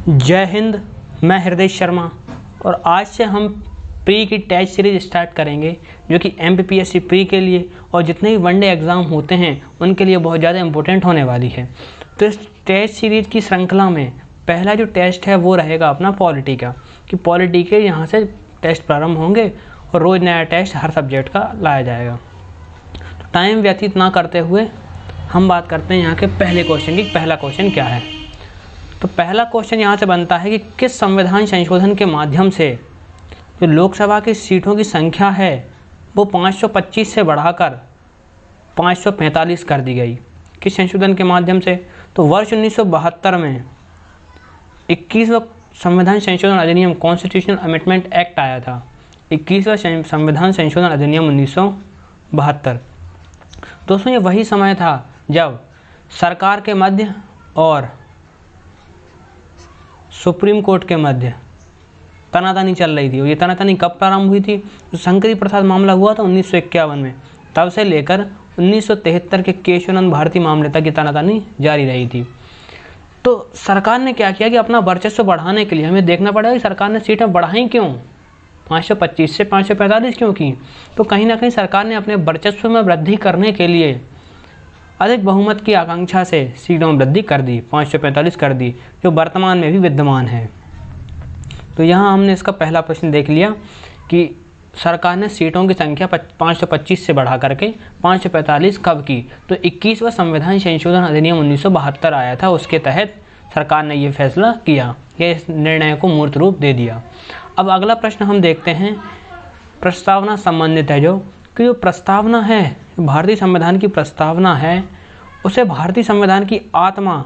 जय हिंद, मैं हृदय शर्मा और आज से हम प्री की टेस्ट सीरीज स्टार्ट करेंगे जो कि MPPSC प्री के लिए और जितने भी वनडे एग्ज़ाम होते हैं उनके लिए बहुत ज़्यादा इम्पोर्टेंट होने वाली है। तो इस टेस्ट सीरीज की श्रृंखला में पहला जो टेस्ट है वो रहेगा अपना पॉलिटी का, कि पॉलिटी के यहाँ से टेस्ट प्रारंभ होंगे और रोज़ नया टेस्ट हर सब्जेक्ट का लाया जाएगा। तो टाइम व्यतीत ना करते हुए हम बात करते हैं यहाँ के पहले क्वेश्चन की। पहला क्वेश्चन क्या है? तो पहला क्वेश्चन यहाँ से बनता है कि किस संविधान संशोधन के माध्यम से जो लोकसभा की सीटों की संख्या है वो 525 से बढ़ाकर 545 कर दी गई। किस संशोधन के माध्यम से? तो वर्ष 1972 में 21वां संविधान संशोधन अधिनियम कॉन्स्टिट्यूशनल अमेंडमेंट एक्ट आया था। 21वां संविधान संशोधन अधिनियम 1972। दोस्तों, ये वही समय था जब सरकार के मध्य और सुप्रीम कोर्ट के मध्य तनातनी चल रही थी। और ये तनातनी कब प्रारंभ हुई थी? तो शंकरी प्रसाद मामला हुआ था 1951 में, तब से लेकर 1973 के केशवानंद भारती मामले तक ये तनातनी जारी रही थी। तो सरकार ने क्या किया कि अपना वर्चस्व बढ़ाने के लिए हमें देखना पड़ेगा कि सरकार ने सीटें बढ़ाई क्यों, 525 से 545 क्यों की। तो कहीं ना कहीं सरकार ने अपने वर्चस्व में वृद्धि करने के लिए अधिक बहुमत की आकांक्षा से सीटों में वृद्धि कर दी, 545 कर दी, जो वर्तमान में भी विद्यमान है। तो यहाँ हमने इसका पहला प्रश्न देख लिया कि सरकार ने सीटों की संख्या 525 से बढ़ा करके 545 कब की। तो 21वां संविधान संशोधन अधिनियम 1972 आया था, उसके तहत सरकार ने ये फैसला किया, ये इस निर्णय को मूर्त रूप दे दिया। अब अगला प्रश्न हम देखते हैं, प्रस्तावना संबंधित है कि जो प्रस्तावना है, भारतीय संविधान की प्रस्तावना है, उसे भारतीय संविधान की आत्मा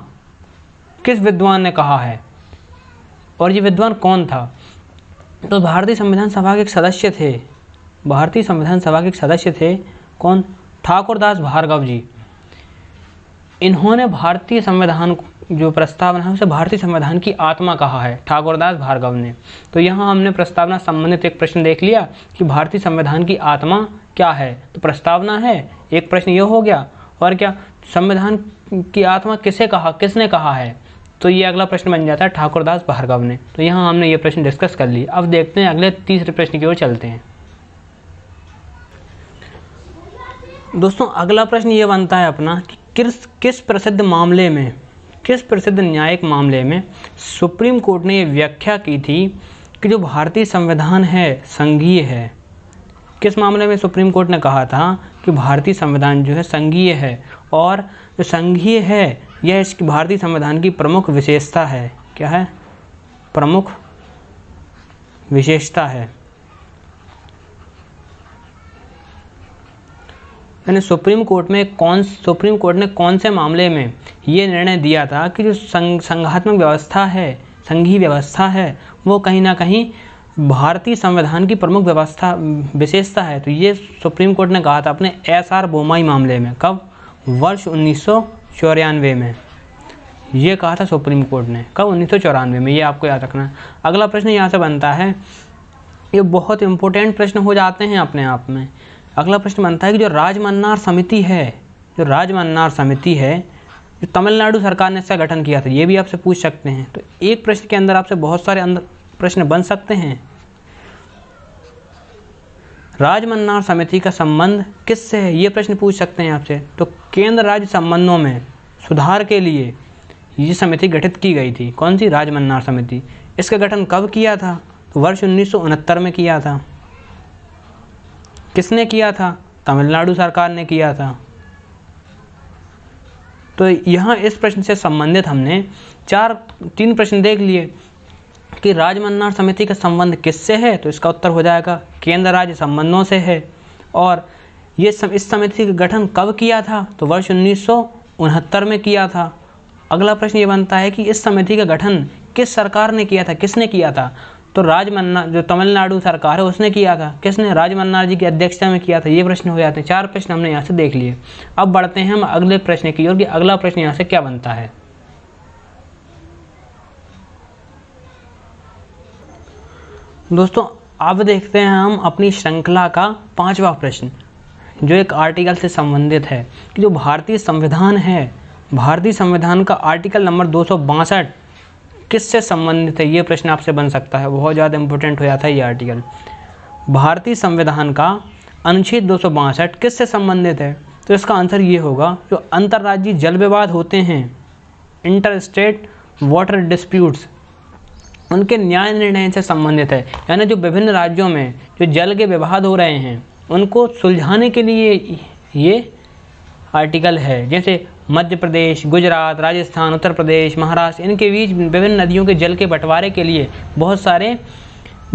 किस विद्वान ने कहा है और ये विद्वान कौन था? तो भारतीय संविधान सभा के एक सदस्य थे। भारतीय संविधान सभा के एक सदस्य थे कौन? ठाकुरदास भार्गव जी। इन्होंने भारतीय संविधान जो प्रस्तावना है उसे भारतीय संविधान की आत्मा कहा है, ठाकुरदास भार्गव ने। तो यहाँ हमने प्रस्तावना संबंधित एक प्रश्न देख लिया कि भारतीय संविधान की आत्मा क्या है। तो प्रस्तावना है, एक प्रश्न ये हो गया। और क्या संविधान की आत्मा किसे कहा, किसने कहा है? तो ये अगला प्रश्न बन जाता है ठाकुरदास भार्गव ने। तो यहाँ हमने ये प्रश्न डिस्कस कर लिए। अब देखते हैं अगले तीसरे प्रश्न की ओर चलते हैं। दोस्तों, अगला प्रश्न ये बनता है अपना कि किस प्रसिद्ध मामले में, किस प्रसिद्ध न्यायिक मामले में सुप्रीम कोर्ट ने ये व्याख्या की थी कि जो भारतीय संविधान है संघीय है। किस मामले में सुप्रीम कोर्ट ने कहा था कि भारतीय संविधान जो है संघीय है, और जो संघीय है यह इसकी भारतीय संविधान की प्रमुख विशेषता है। क्या है? प्रमुख विशेषता है। यानी सुप्रीम कोर्ट ने कौन से मामले में ये निर्णय दिया था कि जो संघात्मक व्यवस्था है, संघीय व्यवस्था है, वो कहीं ना कहीं भारतीय संविधान की प्रमुख विशेषता है। तो ये सुप्रीम कोर्ट ने कहा था अपने SR बोमई मामले में। कब? वर्ष 1994 में ये कहा था सुप्रीम कोर्ट ने। कब? 1994 में। ये आपको याद रखना है। अगला प्रश्न यहाँ से बनता है, ये बहुत इंपॉर्टेंट प्रश्न हो जाते हैं अपने आप में। अगला प्रश्न बनता है कि जो राजमन्नार समिति है, जो तमिलनाडु सरकार ने इसका गठन किया था, ये भी आपसे पूछ सकते हैं। तो एक प्रश्न के अंदर आपसे बहुत सारे प्रश्न बन सकते हैं। राजमन्नार समिति का संबंध किससे है, ये प्रश्न पूछ सकते हैं आपसे। तो केंद्र राज्य संबंधों में सुधार के लिए ये समिति गठित की गई थी। कौन सी? राजमन्नार समिति। इसका गठन कब किया था? तो वर्ष 1969 में किया था। किसने किया था? तमिलनाडु सरकार ने किया था। तो यहाँ इस प्रश्न से संबंधित हमने 3 प्रश्न देख लिए कि राजमन्नार समिति का संबंध किससे है। तो इसका उत्तर हो जाएगा केंद्र राज्य संबंधों से है। और ये इस समिति का गठन कब किया था? तो वर्ष 1969 में किया था। अगला प्रश्न ये बनता है कि इस समिति का गठन किस सरकार ने किया था, किसने किया था? तो राजमन्नार, जो तमिलनाडु सरकार है उसने किया था। किसने? राजमन्नार जी की अध्यक्षता में किया था। ये प्रश्न हो जाते हैं। 4 प्रश्न हमने यहाँ से देख लिए। अब बढ़ते हैं हम अगले प्रश्न की ओर कि अगला प्रश्न यहाँ से क्या बनता है। दोस्तों, अब देखते हैं हम अपनी श्रृंखला का 5वां प्रश्न, जो एक आर्टिकल से संबंधित है कि जो भारतीय संविधान है, भारतीय संविधान का आर्टिकल नंबर 262 किससे संबंधित है, ये प्रश्न आपसे बन सकता है, बहुत ज़्यादा इंपॉर्टेंट हो जाता है ये आर्टिकल। भारतीय संविधान का अनुच्छेद 262 किससे संबंधित है? तो इसका आंसर ये होगा, जो अंतर्राज्यीय जल विवाद होते हैं, इंटर स्टेट वाटर डिस्प्यूट्स, उनके न्याय निर्णय से संबंधित है। यानी जो विभिन्न राज्यों में जो जल के विवाद हो रहे हैं उनको सुलझाने के लिए ये आर्टिकल है। जैसे मध्य प्रदेश, गुजरात, राजस्थान, उत्तर प्रदेश, महाराष्ट्र, इनके बीच विभिन्न नदियों के जल के बंटवारे के लिए बहुत सारे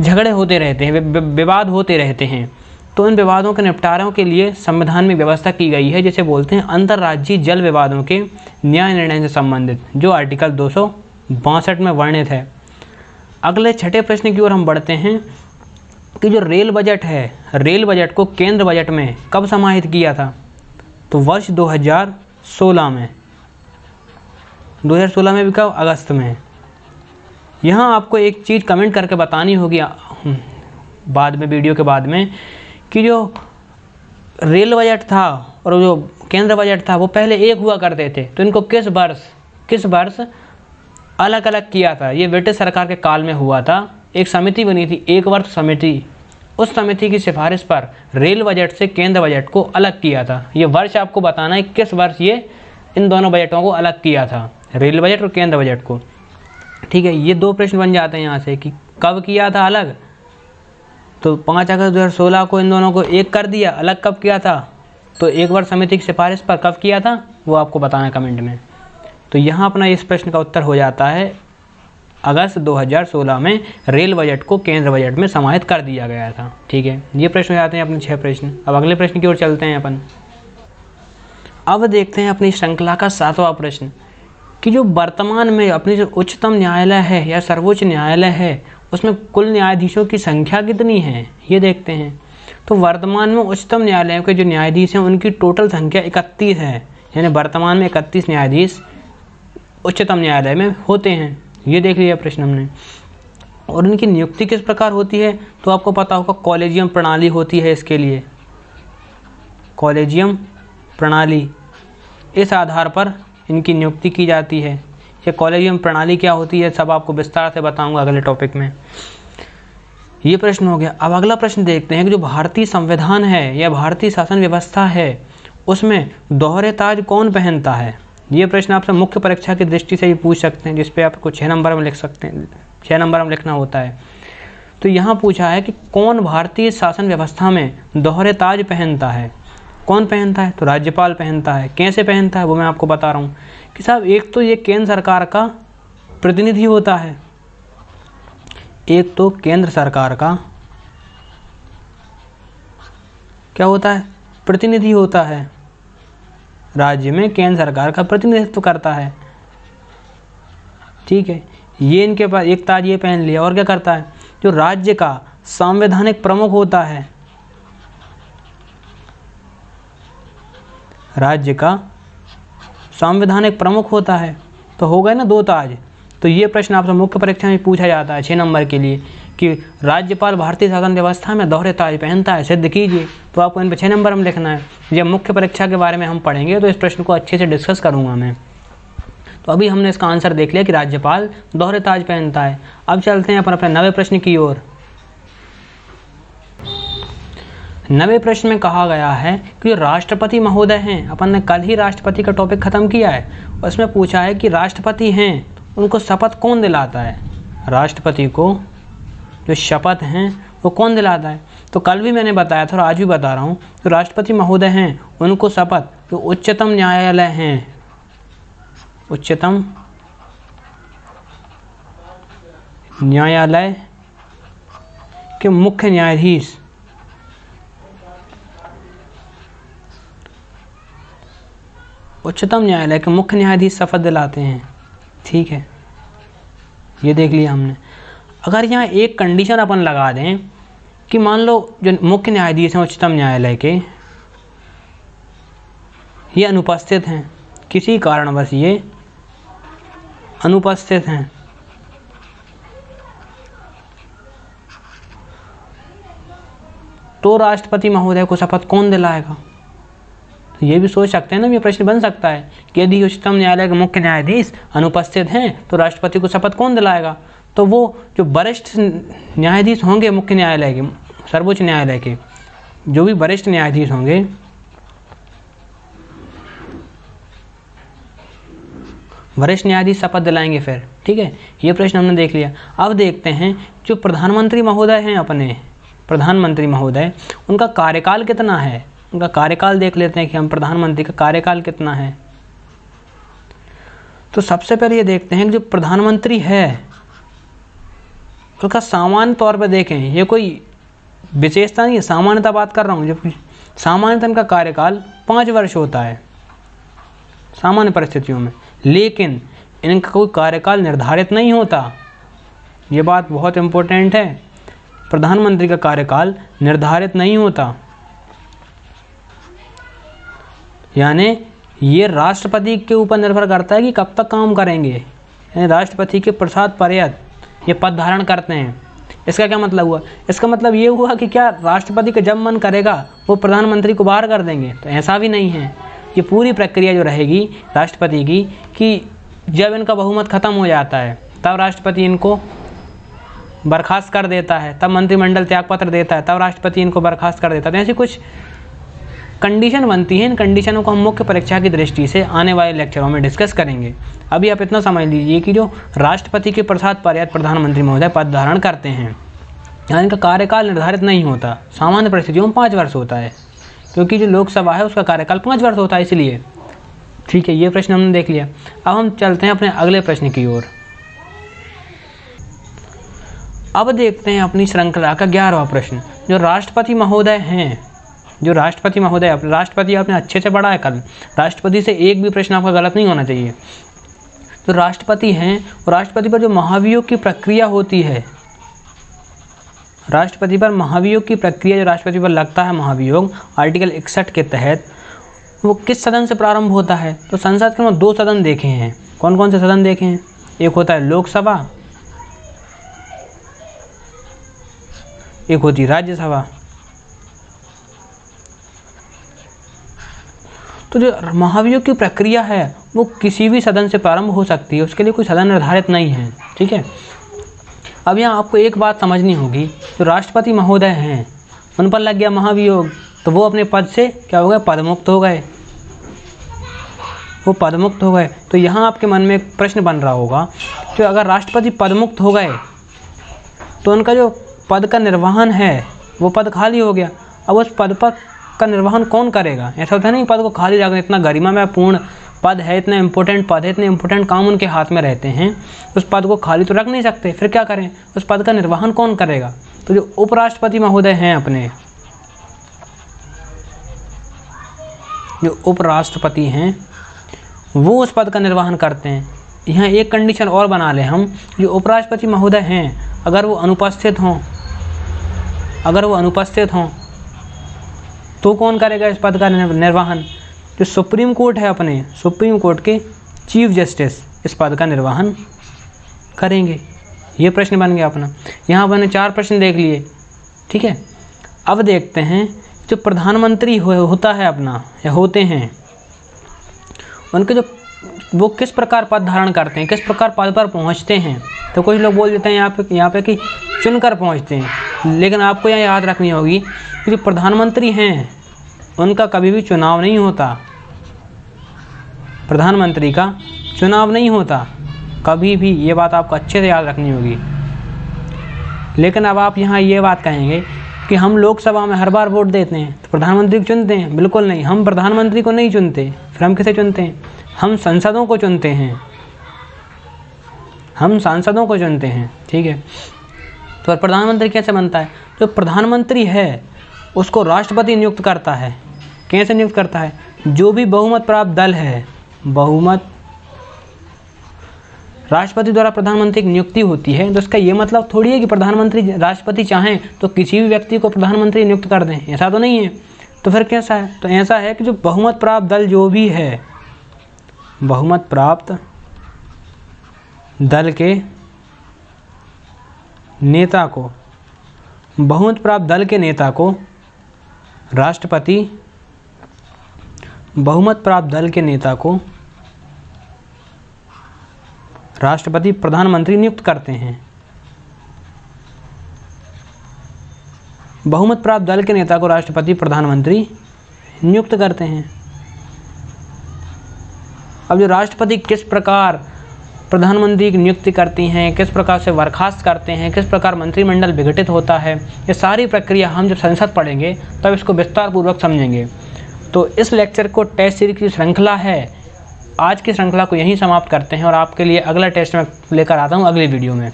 झगड़े होते रहते हैं, विवाद होते रहते हैं। तो इन विवादों के निपटारों के लिए संविधान में व्यवस्था की गई है, जिसे बोलते हैं अंतर्राज्यीय जल विवादों के न्याय निर्णय से संबंधित, जो आर्टिकल 262 में वर्णित है। अगले छठे प्रश्न की ओर हम बढ़ते हैं कि जो रेल बजट है, रेल बजट को केंद्र बजट में कब समाहित किया था? तो वर्ष 2016 में। 2016 में भी कब? अगस्त में। यहाँ आपको एक चीज़ कमेंट करके बतानी होगी बाद में, वीडियो के बाद में, कि जो रेल बजट था और जो केंद्र बजट था वो पहले एक हुआ करते थे, तो इनको किस वर्ष अलग अलग किया था? ये ब्रिटिश सरकार के काल में हुआ था। एक समिति बनी थी, एक वर्ष समिति, उस समिति की सिफारिश पर रेल बजट से केंद्र बजट को अलग किया था। ये वर्ष आपको बताना है किस वर्ष ये इन दोनों बजटों को अलग किया था, रेल बजट और केंद्र बजट को। ठीक है, ये दो प्रश्न बन जाते हैं यहाँ से कि कब किया था अलग। तो 5 अगस्त 2016 को इन दोनों को एक कर दिया, अलग कब किया था? तो एक वर्ष समिति की सिफारिश पर कब किया था वो आपको बताना है कमेंट में। तो यहाँ अपना इस प्रश्न का उत्तर हो जाता है, अगस्त 2016 में रेल बजट को केंद्र बजट में समाहित कर दिया गया था। ठीक है, ये प्रश्न हो जाते हैं अपने 6 प्रश्न। अब अगले प्रश्न की ओर चलते हैं अपन। अब देखते हैं अपनी श्रृंखला का 7वां प्रश्न कि जो वर्तमान में अपनी जो उच्चतम न्यायालय है या सर्वोच्च न्यायालय है, उसमें कुल न्यायाधीशों की संख्या कितनी है, ये देखते हैं। तो वर्तमान में उच्चतम न्यायालय के जो न्यायाधीश हैं उनकी टोटल संख्या 31 है। यानी वर्तमान में 31 न्यायाधीश उच्चतम न्यायालय में होते हैं। ये देख लिया प्रश्न हमने। और इनकी नियुक्ति किस प्रकार होती है? तो आपको पता होगा कॉलेजियम प्रणाली होती है इसके लिए, कॉलेजियम प्रणाली, इस आधार पर इनकी नियुक्ति की जाती है। ये कॉलेजियम प्रणाली क्या होती है सब आपको विस्तार से बताऊंगा अगले टॉपिक में। ये प्रश्न हो गया। अब अगला प्रश्न देखते हैं कि जो भारतीय संविधान है या भारतीय शासन व्यवस्था है उसमें दोहरे ताज कौन पहनता है? ये प्रश्न आपसे मुख्य परीक्षा की दृष्टि से भी पूछ सकते हैं, जिसपे आपको 6 नंबर में लिख सकते हैं, 6 नंबर में लिखना होता है। तो यहाँ पूछा है कि कौन भारतीय शासन व्यवस्था में दोहरे ताज पहनता है? कौन पहनता है? तो राज्यपाल पहनता है। कैसे पहनता है वो मैं आपको बता रहा हूँ कि साहब, एक तो ये केंद्र सरकार का प्रतिनिधि होता है, एक तो केंद्र सरकार का क्या होता है? प्रतिनिधि होता है, राज्य में केंद्र सरकार का प्रतिनिधित्व करता है। ठीक है, ये इनके पास एक ताज ये पहन लिया। और क्या करता है? जो राज्य का संवैधानिक प्रमुख होता है, राज्य का संवैधानिक प्रमुख होता है, तो हो गए ना 2 ताज। तो ये प्रश्न आपसे मुख्य परीक्षा में पूछा जाता है 6 नंबर के लिए कि राज्यपाल भारतीय शासन व्यवस्था में दोहरे ताज पहनता है, सिद्ध कीजिए। तो आपको इन पर 6 नंबर में लिखना है। जब मुख्य परीक्षा के बारे में हम पढ़ेंगे तो इस प्रश्न को अच्छे से डिस्कस करूंगा मैं। तो अभी हमने इसका आंसर देख लिया कि राज्यपाल दोहरे ताज पहनता है। अब चलते हैं अपन अपने 9वें प्रश्न की ओर। 9वें प्रश्न में कहा गया है कि जो राष्ट्रपति महोदय हैं, अपन ने कल ही राष्ट्रपति का टॉपिक खत्म किया है, उसमें पूछा है कि राष्ट्रपति हैं उनको शपथ कौन दिलाता है? राष्ट्रपति को जो शपथ हैं वो कौन दिलाता है? तो कल भी मैंने बताया था और आज भी बता रहा हूँ, तो राष्ट्रपति महोदय हैं उनको शपथ जो उच्चतम न्यायालय हैं, उच्चतम न्यायालय के मुख्य न्यायाधीश, उच्चतम न्यायालय के मुख्य न्यायाधीश शपथ दिलाते हैं। ठीक है, ये देख लिया हमने। अगर यहाँ एक कंडीशन अपन लगा दें कि मान लो जो मुख्य न्यायाधीश हैं उच्चतम न्यायालय के, ये अनुपस्थित हैं, किसी कारणवश ये अनुपस्थित हैं, तो राष्ट्रपति महोदय को शपथ कौन दिलाएगा? तो ये भी सोच सकते हैं ना, ये प्रश्न बन सकता है कि यदि उच्चतम न्यायालय के मुख्य न्यायाधीश अनुपस्थित हैं तो राष्ट्रपति को शपथ कौन दिलाएगा? तो वो जो वरिष्ठ न्यायाधीश होंगे मुख्य न्यायालय के, सर्वोच्च न्यायालय के जो भी वरिष्ठ न्यायाधीश होंगे, वरिष्ठ न्यायाधीश शपथ दिलाएंगे फिर। ठीक है, ये प्रश्न हमने देख लिया। अब देखते हैं जो प्रधानमंत्री महोदय हैं अपने, प्रधानमंत्री महोदय, उनका कार्यकाल कितना है? उनका कार्यकाल देख लेते हैं कि हम प्रधानमंत्री का कार्यकाल कितना है। तो सबसे पहले ये देखते हैं कि जो प्रधानमंत्री है उसका सामान्य तौर पर देखें, ये कोई विशेषता नहीं है, सामान्यतः बात कर रहा हूँ। जब सामान्यतः इनका कार्यकाल 5 वर्ष होता है सामान्य परिस्थितियों में, लेकिन इनका कोई कार्यकाल निर्धारित नहीं होता। ये बात बहुत इम्पोर्टेंट है, प्रधानमंत्री का कार्यकाल निर्धारित नहीं होता, यानी ये राष्ट्रपति के ऊपर निर्भर करता है कि कब तक काम करेंगे। यानी राष्ट्रपति के प्रसाद पर्यंत ये पद धारण करते हैं। इसका क्या मतलब हुआ? इसका मतलब ये हुआ कि क्या राष्ट्रपति का जब मन करेगा वो प्रधानमंत्री को बाहर कर देंगे? तो ऐसा भी नहीं है। ये पूरी प्रक्रिया जो रहेगी राष्ट्रपति की, कि जब इनका बहुमत खत्म हो जाता है तब राष्ट्रपति इनको बर्खास्त कर देता है, तब मंत्रिमंडल त्यागपत्र देता है, तब राष्ट्रपति इनको बर्खास्त कर देता है। तो ऐसी कुछ कंडीशन बनती है। इन कंडीशनों को हम मुख्य परीक्षा की दृष्टि से आने वाले लेक्चरों में डिस्कस करेंगे। अभी आप इतना समझ लीजिए कि जो राष्ट्रपति के प्रसाद पर्यंत प्रधानमंत्री महोदय पद धारण करते हैं, यहाँ इनका कार्यकाल निर्धारित नहीं होता, सामान्य परिस्थितियों में 5 वर्ष होता है, क्योंकि जो लोकसभा है उसका कार्यकाल 5 वर्ष होता है इसलिए। ठीक है, ये प्रश्न हमने देख लिया। अब हम चलते हैं अपने अगले प्रश्न की ओर। अब देखते हैं अपनी श्रृंखला का 11वां प्रश्न। जो राष्ट्रपति महोदय हैं, जो राष्ट्रपति महोदय, राष्ट्रपति आपने अच्छे से पढ़ा है कल, राष्ट्रपति से एक भी प्रश्न आपका गलत नहीं होना चाहिए। तो राष्ट्रपति हैं और राष्ट्रपति पर जो महाभियोग की प्रक्रिया होती है, राष्ट्रपति पर महाभियोग की प्रक्रिया जो राष्ट्रपति पर लगता है महाभियोग आर्टिकल 61 के तहत, वो किस सदन से प्रारंभ होता है? तो संसद के 2 सदन देखे हैं। कौन कौन से सदन देखे हैं? एक होता है लोकसभा, एक होती राज्यसभा। तो जो महाभियोग की प्रक्रिया है वो किसी भी सदन से प्रारंभ हो सकती है, उसके लिए कोई सदन निर्धारित नहीं है। ठीक है, अब यहाँ आपको एक बात समझनी होगी, जो राष्ट्रपति महोदय हैं उन पर लग गया महाभियोग तो वो अपने पद से क्या हो गए? पदमुक्त हो गए, वो पदमुक्त हो गए। तो यहाँ आपके मन में एक प्रश्न बन रहा होगा कि अगर राष्ट्रपति पदमुक्त हो गए तो उनका जो पद का निर्वहन है वो पद खाली हो गया। अब उस पद पर का निर्वहन कौन करेगा? ऐसा होता है नहीं, पद को खाली रखना, इतना गरिमा में पूर्ण पद है, इतना इंपॉर्टेंट पद है, इतने इंपॉर्टेंट काम उनके हाथ में रहते हैं, उस पद को खाली तो रख नहीं सकते। फिर क्या करें? उस पद का निर्वहन कौन करेगा? तो जो उपराष्ट्रपति महोदय हैं अपने, जो उपराष्ट्रपति हैं वो उस पद का निर्वहन करते हैं। यहाँ एक कंडीशन और बना लें हम, जो उपराष्ट्रपति महोदय हैं अगर वो अनुपस्थित हों तो कौन करेगा इस पद का निर्वहन? जो सुप्रीम कोर्ट है अपने, सुप्रीम कोर्ट के चीफ जस्टिस इस पद का निर्वहन करेंगे। ये प्रश्न बन गया अपना। यहाँ मैंने 4 प्रश्न देख लिए। ठीक है, अब देखते हैं जो प्रधानमंत्री होता है अपना या होते हैं, उनके जो वो किस प्रकार पद धारण करते हैं, किस प्रकार पद पर पहुँचते हैं। तो कुछ लोग बोल देते हैं यहाँ पे कि चुनकर पहुँचते हैं, लेकिन आपको यहाँ याद रखनी होगी कि जो प्रधानमंत्री हैं उनका कभी भी चुनाव नहीं होता, प्रधानमंत्री का चुनाव नहीं होता कभी भी, ये बात आपको अच्छे से याद रखनी होगी। लेकिन अब आप यहाँ ये बात कहेंगे कि हम लोकसभा में हर बार वोट देते हैं तो प्रधानमंत्री को चुनते हैं। बिल्कुल नहीं, हम प्रधानमंत्री को नहीं चुनते। फिर हम किसे चुनते हैं? हम संसदों को चुनते हैं, हम सांसदों को चुनते हैं। ठीक है, तो प्रधानमंत्री कैसे बनता है? जो प्रधानमंत्री है उसको राष्ट्रपति नियुक्त करता है। कैसे नियुक्त करता है? जो भी बहुमत प्राप्त दल है, बहुमत राष्ट्रपति द्वारा प्रधानमंत्री की नियुक्ति होती है। तो इसका ये मतलब थोड़ी है कि प्रधानमंत्री राष्ट्रपति चाहें तो किसी भी व्यक्ति को प्रधानमंत्री नियुक्त कर दें, ऐसा तो नहीं है। तो फिर कैसा है? तो ऐसा है कि जो बहुमत प्राप्त दल जो भी है, बहुमत प्राप्त दल के नेता को, बहुमत प्राप्त दल के नेता को राष्ट्रपति बहुमत प्राप्त दल के नेता को राष्ट्रपति प्रधानमंत्री नियुक्त करते हैं। बहुमत प्राप्त दल के नेता को राष्ट्रपति प्रधानमंत्री नियुक्त करते हैं। अब जो राष्ट्रपति किस प्रकार प्रधानमंत्री की नियुक्ति करती हैं, किस प्रकार से बर्खास्त करते हैं, किस प्रकार मंत्रिमंडल विघटित होता है, ये सारी प्रक्रिया हम जब संसद पढ़ेंगे तब इसको विस्तार पूर्वक समझेंगे। तो इस लेक्चर को टेस्ट सीरीज की श्रृंखला है, आज की श्रृंखला को यहीं समाप्त करते हैं और आपके लिए अगला टेस्ट मैं लेकर आता हूँ अगली वीडियो में।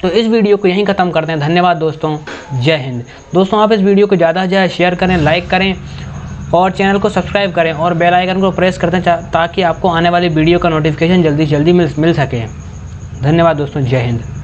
तो इस वीडियो को यहीं ख़त्म करते हैं। धन्यवाद दोस्तों, जय हिंद। दोस्तों आप इस वीडियो को ज़्यादा से ज़्यादा शेयर करें, लाइक करें और चैनल को सब्सक्राइब करें और बेल आइकन को प्रेस कर दें ताकि आपको आने वाली वीडियो का नोटिफिकेशन जल्दी से जल्दी मिल सके। धन्यवाद दोस्तों, जय हिंद।